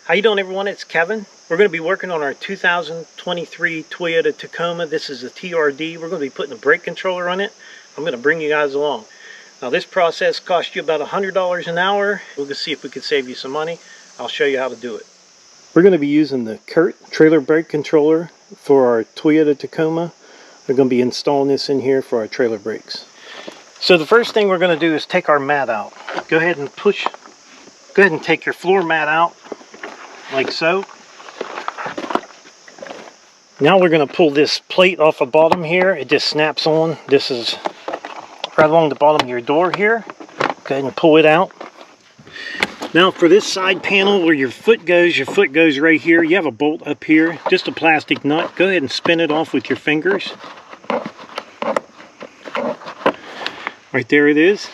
How you doing, everyone? It's Kevin. We're going to be working on our 2023 Toyota Tacoma. This is a TRD. We're going to be putting a brake controller on it. I'm going to bring you guys along. Now this process costs you about $100 an hour. We'll just see if we can save you some money. I'll show you how to do it. We're going to be using the CURT trailer brake controller for our Toyota Tacoma. We're going to be installing this in here for our trailer brakes. So the first thing we're going to do is take our mat out. Go ahead and take your floor mat out like so. Now we're going to pull this plate off the bottom here. It just snaps on. This is right along the bottom of your door here. Go ahead and pull it out. Now for this side panel where your foot goes right here. You have a bolt up here, just a plastic nut. Go ahead and spin it off with your fingers. Right there it is.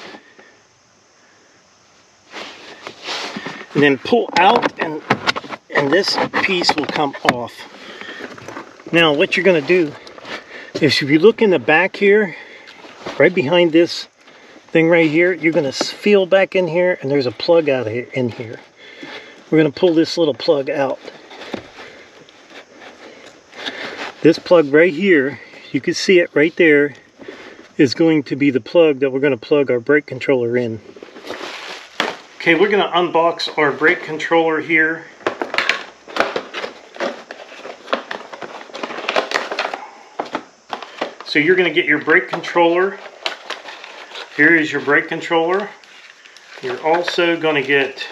And then pull out and this piece will come off. Now what you're going to do is if you look in the back here, right behind this thing right here, you're going to feel back in here and there's a plug out here in here. We're going to pull this little plug out. This plug right here, you can see it right there, is going to be the plug that we're going to plug our brake controller in. Okay, we're going to unbox our brake controller here. So you're going to get your brake controller. Here is your brake controller. You're also going to get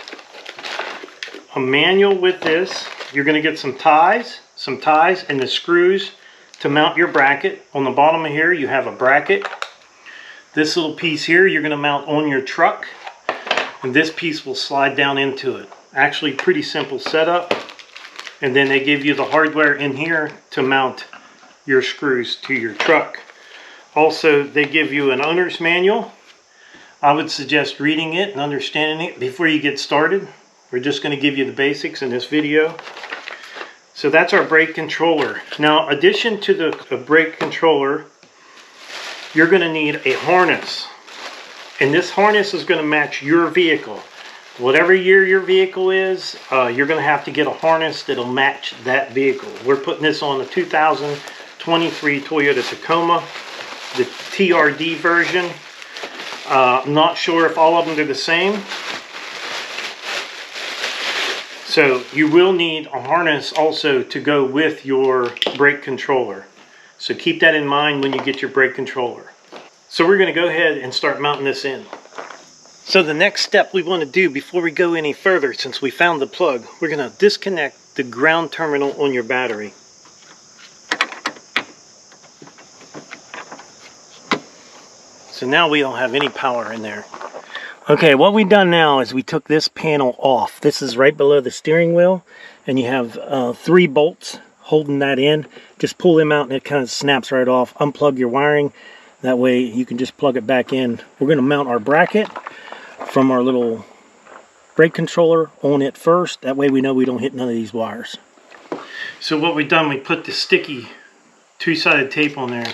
a manual with this. You're going to get some ties and the screws to mount your bracket. On the bottom of here you have a bracket. This little piece here you're going to mount on your truck. And this piece will slide down into it. Actually pretty simple setup. And then they give you the hardware in here to mount your screws to your truck. Also, they give you an owner's manual. I would suggest reading it and understanding it before you get started. We're just going to give you the basics in this video. So that's our brake controller. Now, in addition to the brake controller, you're going to need a harness. And this harness is going to match your vehicle. Whatever year your vehicle is, you're going to have to get a harness that'll match that vehicle. We're putting this on the 2023 Toyota Tacoma, the TRD version. I'm not sure if all of them are the same. So you will need a harness also to go with your brake controller. So keep that in mind when you get your brake controller. So we're going to go ahead and start mounting this in. So the next step we want to do before we go any further, since we found the plug, we're going to disconnect the ground terminal on your battery. So now we don't have any power in there. Okay, what we've done now is we took this panel off. This is right below the steering wheel, and you have 3 bolts holding that in. Just pull them out and it kind of snaps right off. Unplug your wiring. That way you can just plug it back in. We're going to mount our bracket from our little brake controller on it first. That way we know we don't hit none of these wires. So what we've done, we put the sticky 2-sided tape on there.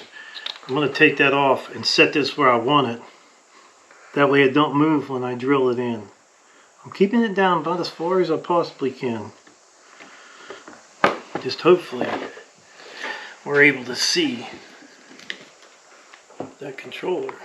I'm going to take that off and set this where I want it. That way it don't move when I drill it in. I'm keeping it down about as far as I possibly can. Just hopefully we're able to see that controller.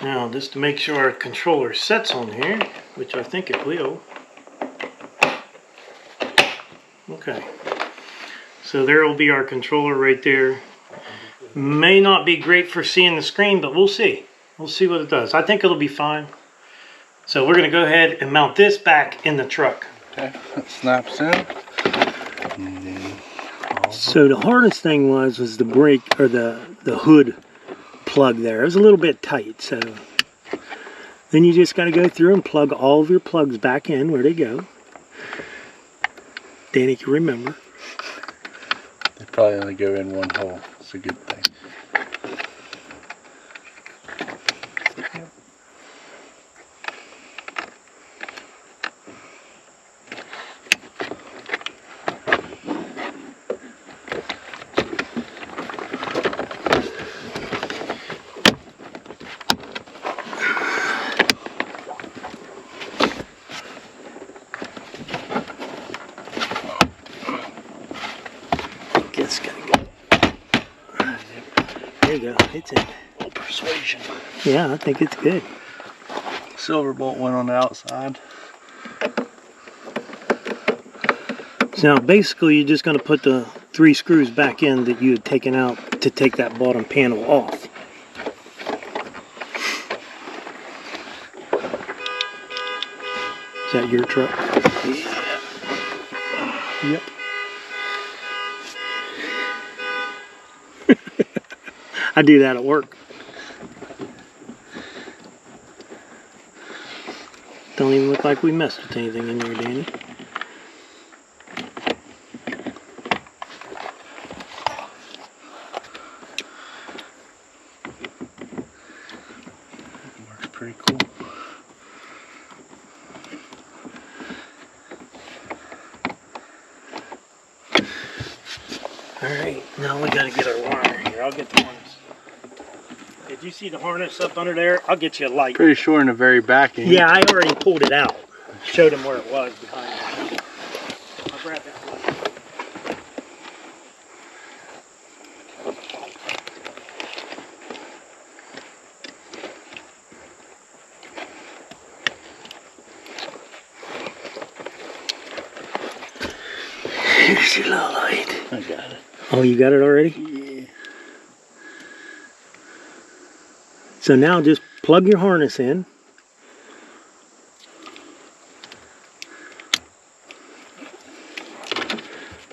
Now, just to make sure our controller sets on here, which I think it will. Okay. So there will be our controller right there. May not be great for seeing the screen, but we'll see. We'll see what it does. I think it'll be fine. So we're going to go ahead and mount this back in the truck. Okay, that snaps in. So the hardest thing was the brake, or the hood plug there. It was a little bit tight, so then you just got to go through and plug all of your plugs back in where they go. Danny can remember. They probably only go in one hole. It's a good thing. It's gotta go. There you go. It's in. Oh, persuasion. Yeah, I think it's good. Silver bolt went on the outside. So now basically you're just going to put the 3 screws back in that you had taken out to take that bottom panel off. Is that your truck? Yeah. Yep. I do that at work. Don't even look like we messed with anything in there, Danny. Works pretty cool. Alright, now we gotta get our wire here. I'll get the harness. Did you see the harness up under there? I'll get you a light. Pretty sure in the very back end. Yeah, I already pulled it out. Showed him where it was behind it. I'll grab that light. Here's your little light. I got it. Oh, you got it already? Yeah. So now just plug your harness in.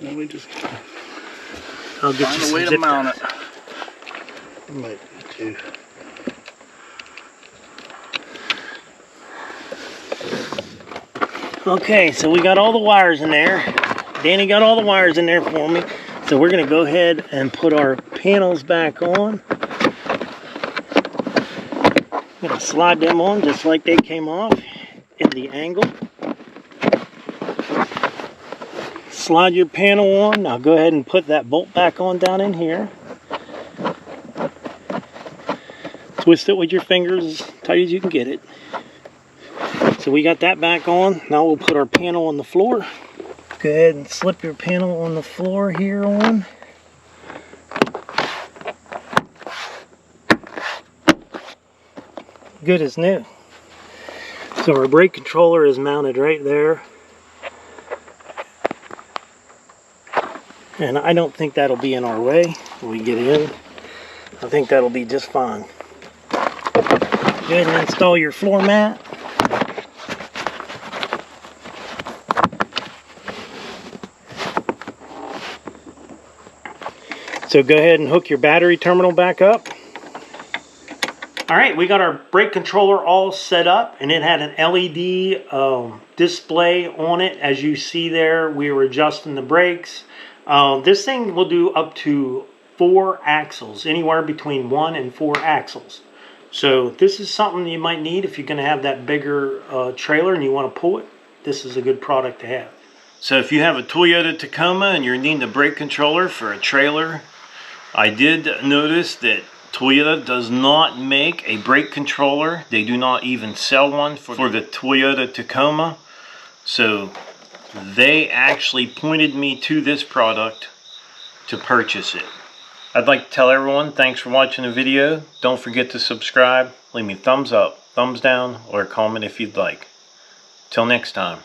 Let me just I'll get find you a some way to zip mount ties. it. Might be too. Okay, so we got all the wires in there. Danny got all the wires in there for me. So we're going to go ahead and put our panels back on. I'm going to slide them on just like they came off in the angle. Slide your panel on. Now go ahead and put that bolt back on down in here. Twist it with your fingers as tight as you can get it. So we got that back on. Now we'll put our panel on the floor. Go ahead and slip your panel on the floor here on. Good as new. So our brake controller is mounted right there. And I don't think that'll be in our way when we get in. I think that'll be just fine. Go ahead and install your floor mat. So go ahead and hook your battery terminal back up. Alright, we got our brake controller all set up, and it had an LED display on it. As you see there, we were adjusting the brakes. This thing will do up to 4 axles, anywhere between 1 and 4 axles. So this is something you might need if you're going to have that bigger trailer and you want to pull it. This is a good product to have. So if you have a Toyota Tacoma and you're needing a brake controller for a trailer, I did notice that Toyota does not make a brake controller. They do not even sell one for the Toyota Tacoma. So they actually pointed me to this product to purchase it. I'd like to tell everyone thanks for watching the video. Don't forget to subscribe. Leave me a thumbs up, thumbs down, or a comment if you'd like. Till next time.